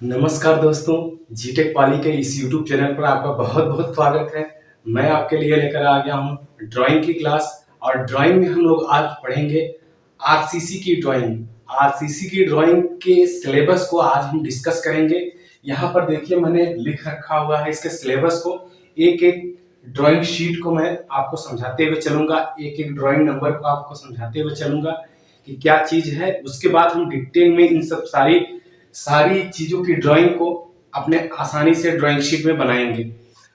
नमस्कार दोस्तों, जीटेक पाली के इस यूट्यूब चैनल पर आपका बहुत बहुत स्वागत है। मैं आपके लिए लेकर आ गया हूँ ड्राइंग की क्लास। और ड्राइंग में हम लोग आज पढ़ेंगे आरसीसी की ड्राइंग। आरसीसी की ड्राइंग के सिलेबस को आज हम डिस्कस करेंगे। यहाँ पर देखिए, मैंने लिख रखा हुआ है इसके सिलेबस को। एक एक ड्राइंग शीट को मैं आपको समझाते हुए चलूंगा, एक एक ड्राइंग नंबर को आपको समझाते हुए चलूंगा कि क्या चीज है। उसके बाद हम डिटेल में इन सब सारी सारी चीजों की ड्राइंग को अपने आसानी से ड्राइंग शीट में बनाएंगे।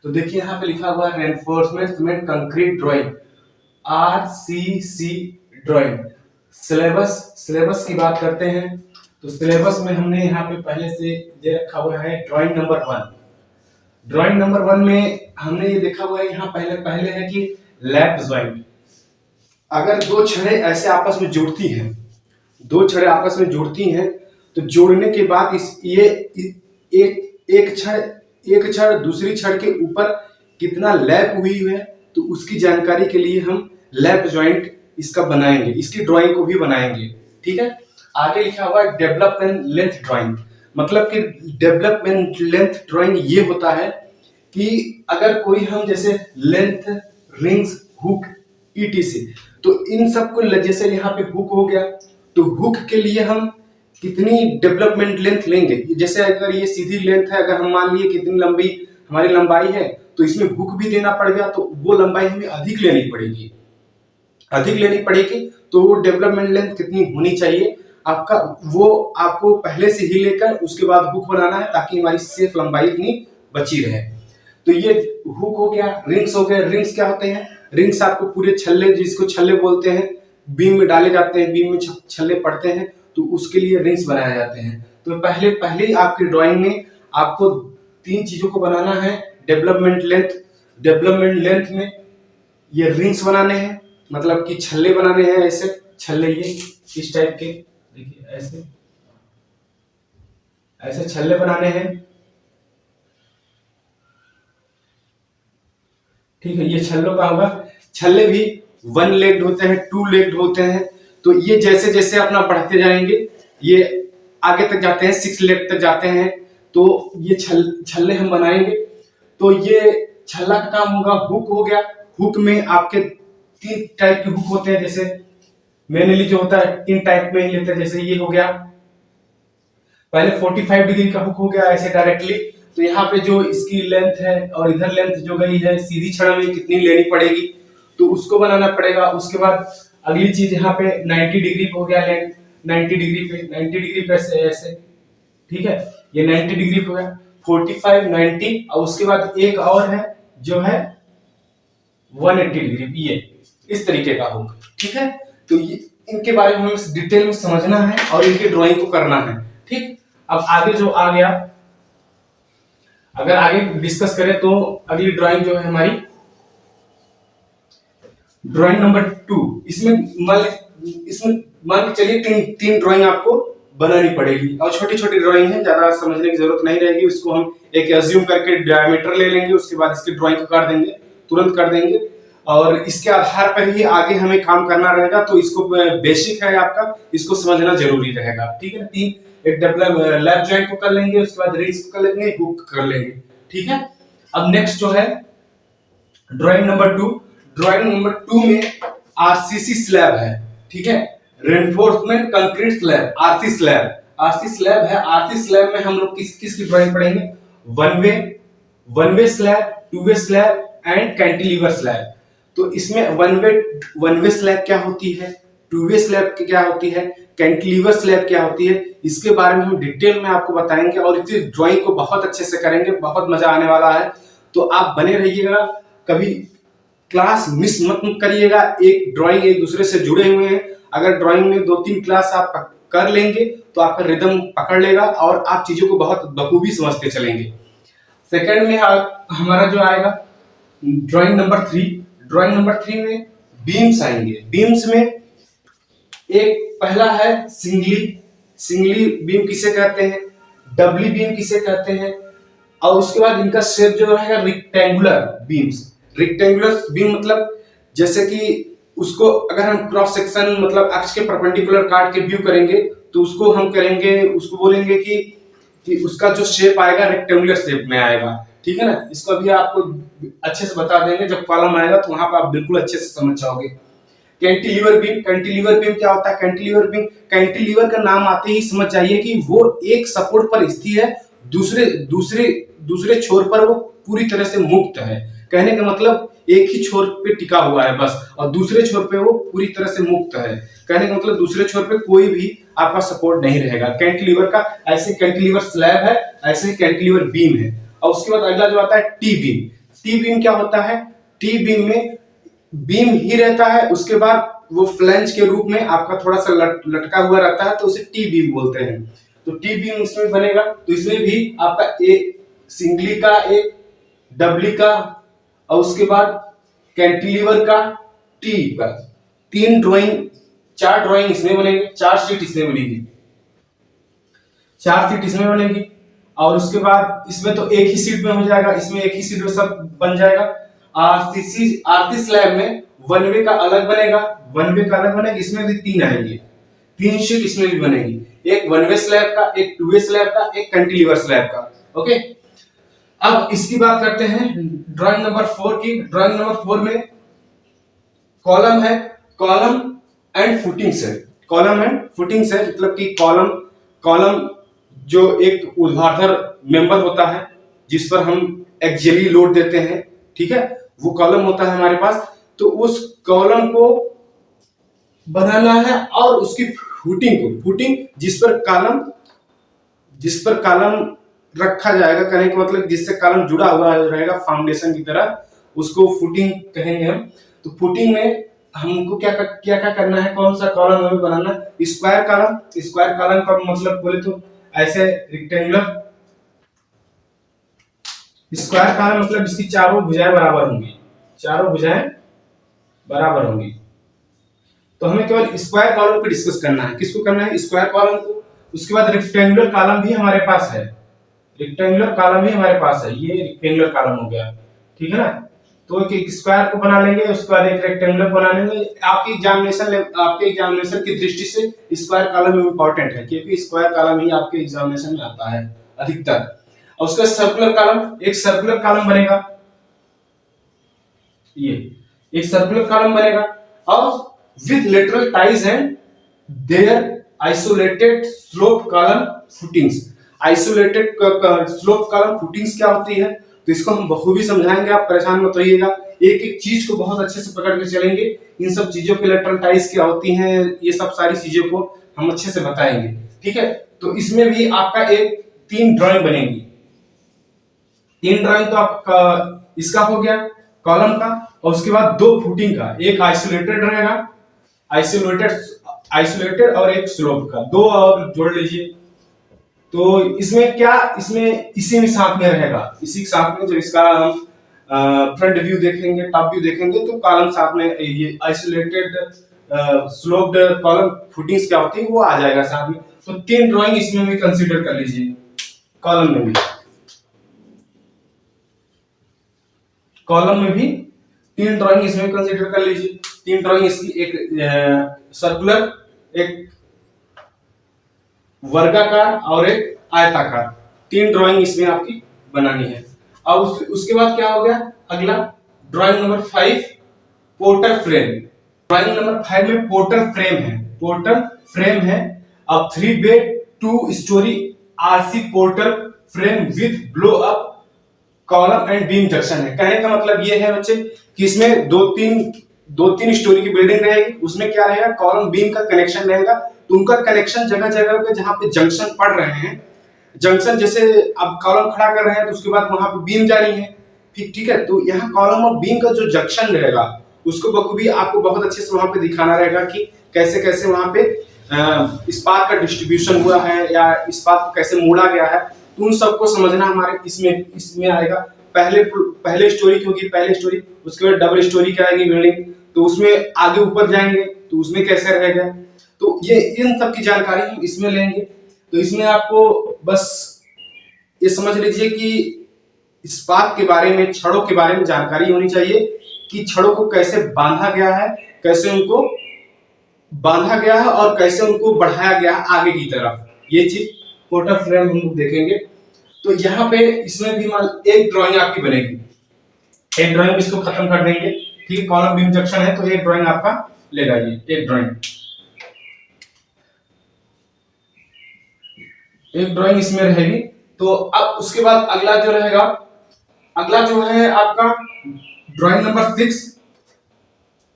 तो देखिए, यहाँ पे लिखा हुआ है reinforcement cement concrete drawing, RCC drawing. Syllabus syllabus की बात करते हैं तो सिलेबस में हमने यहाँ पे पहले से दे रखा हुआ है ड्राइंग नंबर 1। ड्राइंग नंबर 1 में हमने ये देखा हुआ है, यहाँ पहले पहले है कि लैप ज्वाइंट। अगर दो छड़ें ऐसे आपस में जुड़ती हैं, दो छड़ें आपस में जुड़ती हैं, तो जोड़ने के बाद एक छड़ दूसरी छड़ के ऊपर कितना लैप हुई है, तो उसकी जानकारी के लिए हम लैप जॉइंट इसका बनाएंगे, इसकी ड्राइंग को भी बनाएंगे। ठीक है। आगे लिखा हुआ है डेवलपमेंट लेंथ ड्राइंग। मतलब कि डेवलपमेंट लेंथ ड्राइंग ये होता है कि अगर कोई हम जैसे लेंथ, रिंग्स, हुक, ईटीसी, तो इन सब को जैसे यहाँ पे हुक हो गया, तो हुक के लिए हम कितनी डेवलपमेंट लेंथ लेंगे। जैसे अगर ये सीधी लेंथ है, अगर हम मान लिए कितनी लंबी हमारी लंबाई है, तो इसमें हुक भी देना पड़ेगा, तो वो लंबाई हमें अधिक लेनी पड़ेगी, अधिक लेनी पड़ेगी। तो वो डेवलपमेंट लेंथ कितनी होनी चाहिए आपका, वो आपको पहले से ही लेकर उसके बाद हुक बनाना है, ताकि हमारी सेफ लंबाई इतनी बची रहे। तो ये हुक हो गया। रिंग्स हो गए। रिंग्स क्या होते हैं? रिंग्स आपको पूरे छल्ले, जिसको छल्ले बोलते हैं, बीम में डाले जाते हैं, बीम में छल्ले पड़ते हैं, तो उसके लिए रिंग्स बनाए जाते हैं। तो पहले पहले आपकी ड्राइंग में आपको तीन चीजों को बनाना है। डेवलपमेंट लेंथ में ये रिंग्स बनाने हैं, मतलब कि छल्ले बनाने हैं। ऐसे छल्ले, ये इस टाइप के, देखिए ऐसे ऐसे छल्ले बनाने हैं। ठीक है। ये छल्लों का होगा। छल्ले भी 1 लेग्ड होते हैं, 2 लेग्ड होते हैं। तो ये जैसे जैसे अपना बढ़ते जाएंगे, ये आगे तक जाते हैं, 6 लेग तक जाते हैं। तो ये छल्ले हम बनाएंगे। तो ये छल्ला का काम होगा। हुक हो गया। हुक में आपके 3 टाइप के हुक होते हैं। जैसे मेनली जो होता है 3 टाइप में ही लेते हैं। जैसे ये हो गया, पहले 45 डिग्री का हुक हो गया ऐसे डायरेक्टली। तो यहाँ पे जो इसकी लेंथ है और इधर लेंथ जो गई है, सीधी छड़ में कितनी लेनी पड़ेगी, तो उसको बनाना पड़ेगा। उसके बाद अगली चीज यहाँ पे 90 डिग्री पे हो गया लेंथ, 90 डिग्री पे ऐसे। ठीक है। ये 90 डिग्री पे हो गया, 45, 90। और उसके बाद एक और है जो है 180 डिग्री, ये इस तरीके का हुक। ठीक है। तो ये इनके बारे में हमें डिटेल में समझना है और इनकी ड्राइंग को करना है। ठीक। अब आगे जो आ गया, अगर आगे डिस्कस करें तो अगली ड्राइंग जो है हमारी ड्राइंग नंबर 2। इसमें मान के चलिए तीन ड्राइंग आपको बनानी पड़ेगी, और छोटी छोटी ड्राइंग है, ज्यादा समझने की जरूरत नहीं रहेगी। उसको हम एक एज्यूम करके डायमीटर ले लेंगे, उसके बाद इसकी ड्राइंग को कर देंगे, तुरंत कर देंगे। और इसके आधार पर ही आगे हमें काम करना रहेगा। तो इसको बेसिक है आपका, इसको समझना जरूरी रहेगा। ठीक है। एक लैप जॉइंट को कर लेंगे, उसके बाद रिंग्स को कर लेंगे, हुक कर लेंगे। ठीक है। अब नेक्स्ट जो है ड्राइंग नंबर 2। ड्राइंग नंबर 2 में आरसीसी स्लैब है। ठीक है। Reinforcement concrete slab, RC slab. RC slab है। आरसी स्लैब में हम लोग किसकी ड्राइंग पढ़ेंगे? One way slab, 2 way slab and cantilever slab. तो इसमें वन वे स्लैब क्या होती है, 2 वे स्लैब क्या होती है, कैंटिलीवर स्लैब क्या होती है, इसके बारे में हम डिटेल में आपको बताएंगे। और इस ड्राइंग को बहुत अच्छे से करेंगे, बहुत मजा आने वाला है। तो आप बने रहिएगा, कभी क्लास मिस मत करिएगा। एक ड्राइंग एक दूसरे से जुड़े हुए हैं। अगर ड्राइंग में 2-3 क्लास आप कर लेंगे तो आपका रिदम पकड़ लेगा और आप चीजों को बहुत बखूबी समझते चलेंगे। सेकंड में हमारा जो आएगा ड्राइंग नंबर 3। ड्राइंग नंबर 3 में बीम्स आएंगे। बीम्स में एक पहला है सिंगली बीम किसे कहते हैं, डबली बीम किसे कहते हैं, और उसके बाद इनका शेप जो रहेगा रेक्टेंगुलर बीम्स। रेक्टेंगुलर बीम मतलब जैसे कि उसको अगर हम क्रॉस सेक्शन मतलब अक्ष के परपेंडिकुलर काट के व्यू करेंगे, तो उसको हम करेंगे, उसको बोलेंगे कि कि उसका जो शेप आएगा रेक्टेंगुलर शेप में आएगा, ठीक है ना। इसको अभी आपको अच्छे से बता देंगे, जब कॉलम आएगा तो वहां पर आप बिल्कुल अच्छे से समझ जाओगे। कैंटिलीवर बीम, कैंटिलीवर बीम क्या होता है? कैंटिलीवर बीम, कैंटिलीवर का नाम आते ही समझ जाइए कि वो एक सपोर्ट पर स्थित है, दूसरे दूसरे दूसरे छोर पर वो पूरी तरह से मुक्त है। कहने का मतलब एक ही छोर पे टिका हुआ है बस, और दूसरे छोर पे वो पूरी तरह से मुक्त है। कहने का मतलब दूसरे छोर पे कोई भी आपका सपोर्ट नहीं रहेगा कैंटिलीवर का। ऐसे कैंटिलीवर स्लैब है, ऐसे कैंटिलीवर बीम है। और उसके बाद अगला जो आता है टी बीम। टी बीम क्या होता है? टी बीम में बीम ही रहता है, उसके बाद वो फ्लैंज के रूप में आपका थोड़ा सा लटका हुआ रहता है, तो उसे टी बीम बोलते हैं। तो टी बीम इसमें बनेगा, तो इसमें भी आपका एक सिंगली का, एक डबली का, और उसके बाद कैंटिलीवर का, टी का, चार ड्राइंग इसमें बनेगी, चार शीट इसमें बनेगी, चार शीट इसमें बनेगी। और उसके बाद इसमें तो एक ही सीट में हो जाएगा, इसमें एक ही सीट में सब बन जाएगा। आरसी स्लैब में वन वे का अलग बनेगा, वन वे का अलग बनेगा, इसमें भी तीन आएंगे, तीन शीट इसमें भी बनेगी, एक वन वे स्लैब का, एक टू वे स्लैब का, एक कैंटिलीवर स्लैब का। ओके, अब इसकी बात करते हैं ड्राइंग नंबर 4 की। ड्राइंग नंबर 4 में कॉलम है, कॉलम एंड फुटिंग्स है, कॉलम एंड फुटिंग्स है, मतलब कि कॉलम जो एक ऊर्ध्वाधर मेंबर होता है जिस पर हम एक्सियली लोड देते हैं, ठीक है, वो कॉलम होता है हमारे पास। तो उस कॉलम को बनाना है, और उसकी फुटिंग जिस पर कॉलम रखा जाएगा, कहने का मतलब जिससे कॉलम जुड़ा हुआ रहेगा फाउंडेशन की तरह, उसको फुटिंग कहेंगे हम। तो फुटिंग में हमको क्या क्या करना है, कौन सा कॉलम हमें बनाना है? Square column. स्क्वायर कॉलम का मतलब बोले तो ऐसे रेक्टेंगुलर स्क्वायर कॉलम, मतलब इसकी चारों भुजाएं बराबर होंगी, चारों भुजाएं बराबर होंगी। तो हमें केवल स्क्वायर कॉलम पे डिस्कस करना है। किसको करना है? स्क्वायर कॉलम को। उसके बाद रेक्टेंगुलर कॉलम भी हमारे पास है, रेक्टेंगुलर कॉलम भी हमारे पास है, ये रेक्टेंगुलर कॉलम हो गया, ठीक है ना। तो एक स्क्वायर को बना लेंगे, उसके बाद एक रेक्टेंगुलर बना लेंगे। आपके एग्जामिनेशन की दृष्टि से स्क्वायर कॉलम इंपॉर्टेंट है, क्योंकि स्क्वायर कॉलम ही आपके एग्जामिनेशन में आता है अधिकतर। और उसका सर्कुलर कॉलम, एक सर्कुलर कॉलम बनेगा, ये एक सर्कुलर कॉलम बनेगा, और with lateral ties and their isolated slope column footings। isolated slope column footings क्या होती है, तो इसको हम बखूबी समझाएंगे, आप परेशान मत रहिएगा। एक एक चीज को बहुत अच्छे से पकड़ के चलेंगे, इन सब चीजों के लेटरल टाइज क्या होती हैं, ये सब सारी चीजों को हम अच्छे से बताएंगे, ठीक है। तो इसमें भी आपका एक तीन ड्राइंग बनेगी, तीन ड्राइंग तो आपका इसका हो गया कॉलम का, और उसके बाद दो फुटिंग का, एक आइसोलेटेड रहेगा, आइसोलेटेड और एक स्लोप का, दो और जोड़ लीजिए। तो इसमें क्या, इसमें इसी में साथ में रहेगा, इसी के साथ में जब इसका हम फ्रंट व्यू देखेंगे, टॉप व्यू देखेंगे, तो कॉलम साथ में, ये आइसोलेटेड स्लोप्ड कॉलम फुटिंग्स क्या होती है वो आ जाएगा साथ में। तो तीन ड्राइंग इसमें भी कंसीडर कर लीजिए, कॉलम में भी, कॉलम में भी तीन ड्राइंग इसमें कंसीडर कर लीजिए। तीन ड्राइंग इसकी, एक सर्कुलर, एक वर्गाकार और एक आयताकार, तीन ड्राइंग इसमें आपकी बनानी है। अब उसके बाद क्या हो गया अगला, drawing number 5 porter frame. Drawing number 5 में पोर्टर फ्रेम है, पोर्टर फ्रेम है। अब 3 bed 2 story RC porter frame with blow up column and beam junction है। कहने का मतलब ये है बच्चे कि इसमें दो तीन स्टोरी की बिल्डिंग रहेगी, उसमें क्या रहेगा, कॉलम बीम का कनेक्शन रहेगा। तो उनका कनेक्शन जगह जगह पे जहां पे जंक्शन पड़ रहे हैं, जंक्शन जैसे अब कॉलम खड़ा कर रहे हैं तो उसके बाद वहां पे बीम जा रही है, ठीक है। तो यहाँ कॉलम और बीम का जो जंक्शन रहेगा उसको बखूबी आपको बहुत अच्छे से वहां पे दिखाना रहेगा कि कैसे कैसे वहां पे इस्पात का डिस्ट्रीब्यूशन हुआ है या इस्पात को कैसे मोड़ा गया है। तो उन सबको समझना हमारे इसमें आएगा। पहले स्टोरी क्योंकि पहले स्टोरी, उसके बाद डबल स्टोरी क्या आएगी बिल्डिंग, तो उसमें आगे ऊपर जाएंगे तो उसमें कैसे रहेगा। तो ये इन सब की जानकारी हम इसमें लेंगे। तो इसमें आपको बस ये समझ लीजिए कि इस्पात के बारे में, छड़ों के बारे में जानकारी होनी चाहिए कि छड़ों को कैसे बांधा गया है, कैसे उनको बांधा गया है और कैसे उनको बढ़ाया गया है आगे की तरफ। ये चीज पोर्टर फ्रेम हम लोग देखेंगे। तो यहाँ पे इसमें भी मान एक ड्राइंग आपकी बनेगी, एक ड्राइंग इसको खत्म कर देंगे, ठीक है। कॉलम बीम जंक्शन है तो एक ड्राइंग आपका लेगा ये, एक ड्राइंग इसमें रहेगी। तो अब उसके बाद अगला जो रहेगा, अगला जो है आपका drawing number 6,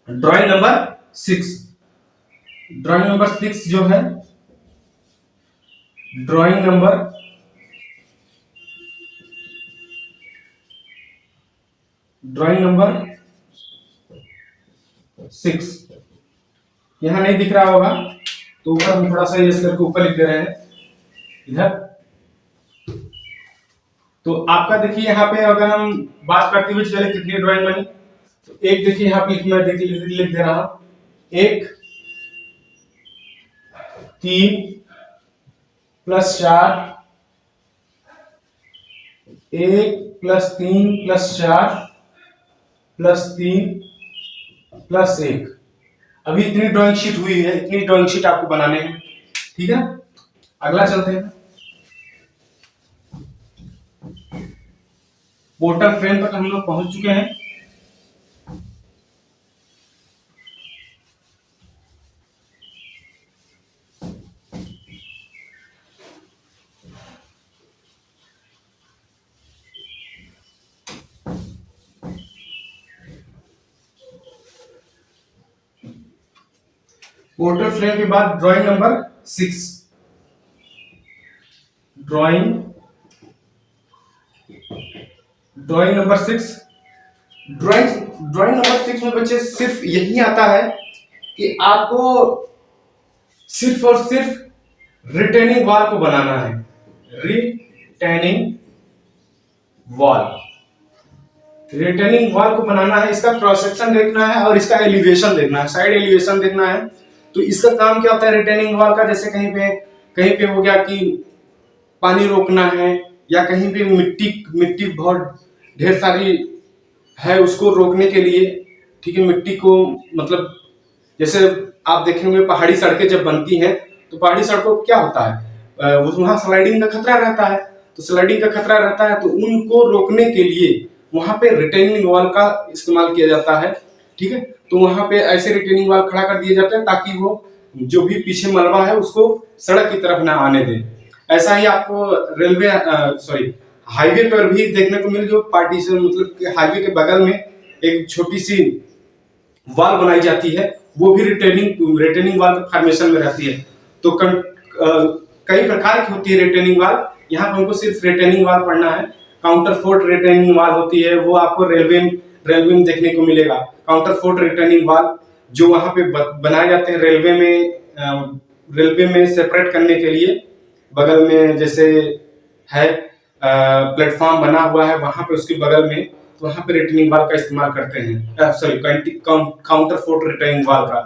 drawing number 6, drawing number 6 जो है, ड्राइंग नंबर 6 यहां नहीं दिख रहा होगा तो ऊपर हम थोड़ा सा ये करके ऊपर लिख दे रहे हैं इधर। तो आपका देखिए यहाँ पे अगर हम बात करते हुए चले कितनी ड्राइंग बनी, तो एक देखिए यहाँ पे मैं देखिए लिख दे रहा हूं, 1 3 + 4, 1 + 3 + 4 + 3 + 1। अभी इतनी ड्राइंग शीट हुई है, इतनी ड्राइंग शीट आपको बनाने हैं, ठीक है। अगला चलते हैं, पोर्टर फ्रेम तक हम लोग पहुंच चुके हैं। पोर्टर फ्रेम के बाद drawing number 6, drawing number 6, drawing number 6 में बच्चे सिर्फ यही आता है कि आपको सिर्फ और सिर्फ रिटेनिंग वॉल को बनाना है, रिटेनिंग वॉल को बनाना है। इसका क्रॉस सेक्शन देखना है और इसका एलिवेशन देखना है, साइड एलिवेशन देखना है। तो इसका काम क्या होता है रिटेनिंग वॉल का, जैसे कहीं पे हो गया कि पानी रोकना है, या कहीं पे मिट्टी बहुत ढेर सारी है उसको रोकने के लिए, ठीक है। मिट्टी को मतलब जैसे आप देखेंगे पहाड़ी सड़कें जब बनती हैं तो पहाड़ी सड़कों क्या होता है, वहां स्लाइडिंग का खतरा रहता है, तो स्लाइडिंग का खतरा रहता है तो उनको रोकने के लिए वहां पे रिटेनिंग वॉल का इस्तेमाल किया जाता है, ठीक है। तो वहां पे ऐसे रिटेनिंग वॉल खड़ा कर दिए जाते हैं ताकि वो जो भी पीछे मलबा है उसको सड़क की तरफ ना आने दे। ऐसा ही आपको रेलवे हाईवे पर भी देखने को मिल, जो पार्टीशन मतलब हाईवे के बगल में एक छोटी सी वॉल बनाई जाती है, वो भी रिटेनिंग वॉल के फॉर्मेशन में रहती है। तो कई प्रकार की होती है रिटेनिंग वॉल, यहाँ पर हमको सिर्फ रिटेनिंग वॉल पढ़ना है। काउंटर फोर्ट रिटेनिंग वॉल होती है, वो आपको रेलवे में देखने को मिलेगा। काउंटर फोर्ट रिटेनिंग वॉल जो वहां पे बनाए जाते हैं रेलवे में सेपरेट करने के लिए, बगल में जैसे है प्लेटफॉर्म बना हुआ है वहां पे उसके बगल में, तो वहां पे रिटेनिंग वॉल का इस्तेमाल करते हैं, काउंटर फोर्ट रिटेनिंग वॉल का।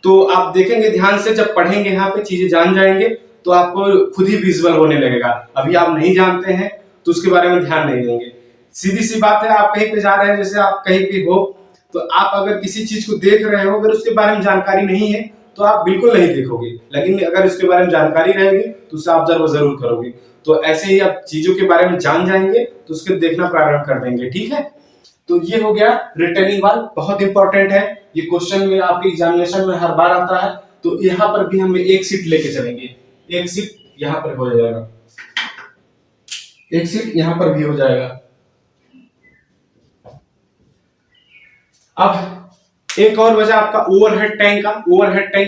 तो आप देखेंगे ध्यान से, जब पढ़ेंगे यहाँ पे चीजें जान जाएंगे तो आपको खुद ही विजुअल होने लगेगा। अभी आप नहीं जानते हैं तो उसके बारे में ध्यान नहीं देंगे। सीधी सी बात है, आप कहीं पे जा रहे हैं, जैसे आप कहीं पे हो तो आप अगर किसी चीज को देख रहे हो, अगर उसके बारे में जानकारी नहीं है तो आप बिल्कुल नहीं देखोगे, लेकिन अगर उसके बारे में जानकारी रहेगी तो उसे आप जरूर करोगे। तो ऐसे ही आप चीजों के बारे में जान जाएंगे तो उसके देखना प्रारंभ कर देंगे, ठीक है। तो ये हो गया रिटेनिंग वॉल, बहुत इंपॉर्टेंट है, ये क्वेश्चन में आपके एग्जामिनेशन में हर बार आता है। तो यहाँ पर भी हम एक सीट लेके चलेंगे, एक सीट यहाँ पर हो जाएगा, एक सीट यहाँ पर भी हो जाएगा। अब एक और वजह आपका ओवरहेड टैंक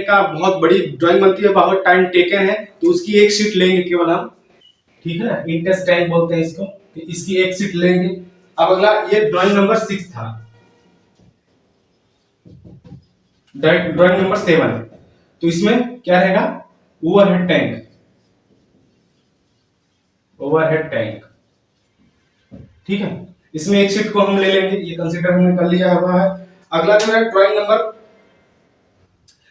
का बहुत बड़ी ड्राइंग बनती है, बहुत टाइम टेकन है, तो उसकी एक सीट लेंगे केवल हम, ठीक है ना, इंटेंस टैंक बोलते हैं इसको, तो इसकी एक सीट लेंगे। अब अगला ये ड्राइंग नंबर 6 था, ड्राइंग नंबर 7, तो इसमें क्या रहेगा ओवरहेड टैंक, ठीक है। इसमें एक सीट को हम ले लेंगे, ये कंसीडर हमने कर लिया हुआ है। अगला जो है ड्राइंग नंबर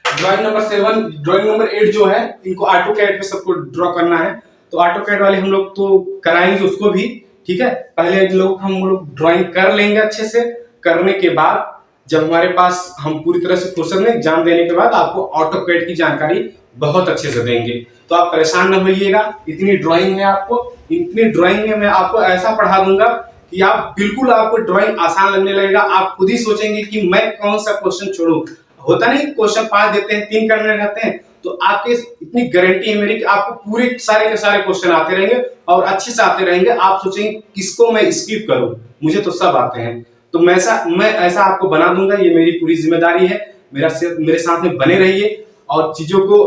7, ड्राइंग नंबर 8 जो है, इनको ऑटोकैड पे सबको ड्रॉ करना है। तो ऑटोकैड वाले हम लोग तो कराएंगे उसको भी, ठीक है। पहले हम लोग ड्राइंग कर लेंगे अच्छे से, करने के बाद जब हमारे पास हम पूरी तरह से क्वेश्चन में एग्जाम देने के बाद आपको ऑटोकैड की जानकारी बहुत अच्छे से देंगे। तो आप परेशान न होइएगा। इतनी ड्राइंग है आपको, इतनी ड्राइंग में मैं आपको ऐसा पढ़ा दूंगा कि आप बिल्कुल, आपको ड्राइंग आसान लगने लगेगा। आप खुद ही सोचेंगे कि मैं कौन सा क्वेश्चन छोड़ूं। होता नहीं, क्वेश्चन 5 देते हैं, 3 करने रहते हैं, तो आपके इतनी गारंटी है मेरी कि आपको पूरे सारे के सारे क्वेश्चन आते रहेंगे और अच्छे से आते रहेंगे। आप सोचेंगे किसको मैं स्किप करूं, मुझे तो सब आते हैं। तो मैं ऐसा आपको बना दूंगा, ये मेरी पूरी जिम्मेदारी है। मेरे साथ में बने रहिए और चीजों को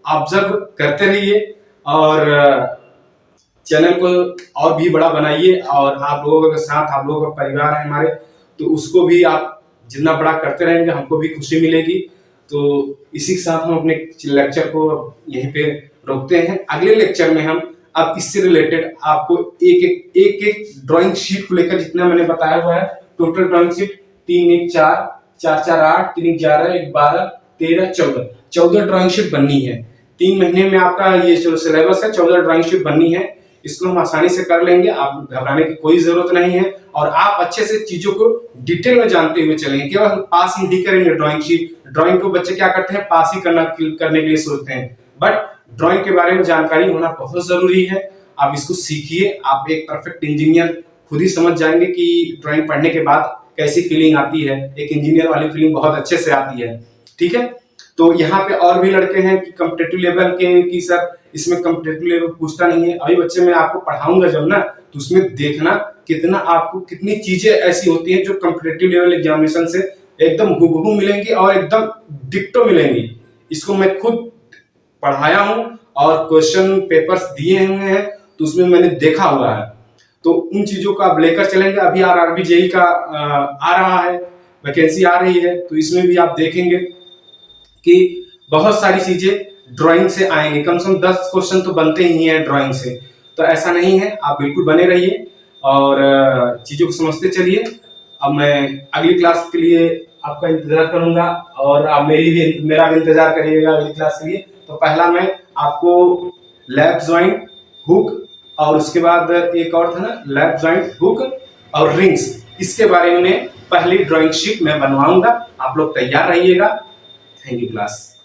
ऑब्जर्व करते रहिए और चैनल को और भी बड़ा बनाइए। और आप लोगों के साथ, आप लोगों का परिवार है हमारे, तो उसको भी आप जितना बड़ा करते रहेंगे हमको भी खुशी मिलेगी। तो इसी के साथ हम अपने लेक्चर को यहीं पे रोकते हैं। अगले लेक्चर में हम अब इससे रिलेटेड आपको एक ड्राइंग शीट को लेकर, जितना मैंने बताया हुआ है total drawing sheet 3 1 4 4 4 8 3 11 1 12 13 14 drawing sheet बननी है। 3 महीने में आपका ये जो सिलेबस है 14 ड्राइंग शीट बननी है। इसको हम आसानी से कर लेंगे, आप घबराने की कोई जरूरत नहीं है। और आप अच्छे से चीजों को डिटेल में जानते हुए चलेंगे। केवल पास ही नहीं करेंगे ड्राइंग शीट। ड्राइंग को बच्चे क्या करते हैं, पास ही करने के लिए सोचते हैं, बट ड्राइंग के बारे में जानकारी होना बहुत जरूरी है। आप इसको सीखिए, आप एक परफेक्ट इंजीनियर खुद ही समझ जाएंगे कि ड्राइंग पढ़ने के बाद कैसी फीलिंग आती है। एक इंजीनियर वाली फीलिंग बहुत अच्छे से आती है। ठीक है, तो यहाँ पे और भी लड़के हैं कि कॉम्पिटिटिव लेवल के, कि सर इसमें कॉम्पिटिटिव लेवल पूछता नहीं है। अभी बच्चे मैं आपको पढ़ाऊंगा जब ना, तो उसमें देखना कितना आपको कितनी चीजें ऐसी होती हैं जो कॉम्पिटिटिव लेवल एग्जामिनेशन से एकदम हूबहू मिलेंगी और एकदम डिक्टो मिलेंगी। इसको मैं खुद पढ़ाया हूं और क्वेश्चन पेपर्स दिए हुए हैं, तो उसमें मैंने देखा हुआ है। तो उन चीजों को आप लेकर चलेंगे। अभी आरआरबी जेईई का आ रहा है, वैकेंसी आ रही है, तो इसमें भी आप देखेंगे कि बहुत सारी चीजें ड्राइंग से आएंगे। कम से कम 10 क्वेश्चन तो बनते ही हैं ड्राइंग से। तो ऐसा नहीं है, आप बिल्कुल बने रहिए और चीजों को समझते चलिए। अब मैं अगली क्लास के लिए आपका इंतजार करूंगा और आप मेरा भी इंतजार करिएगा अगली क्लास के लिए। तो पहला मैं आपको लैप जॉइंट, हुक और उसके बाद एक और था ना, लैप जॉइंट, हुक और रिंग्स, इसके बारे में पहली ड्राइंग शीट मैं बनवाऊंगा। आप लोग तैयार रहिएगा। Thank you class.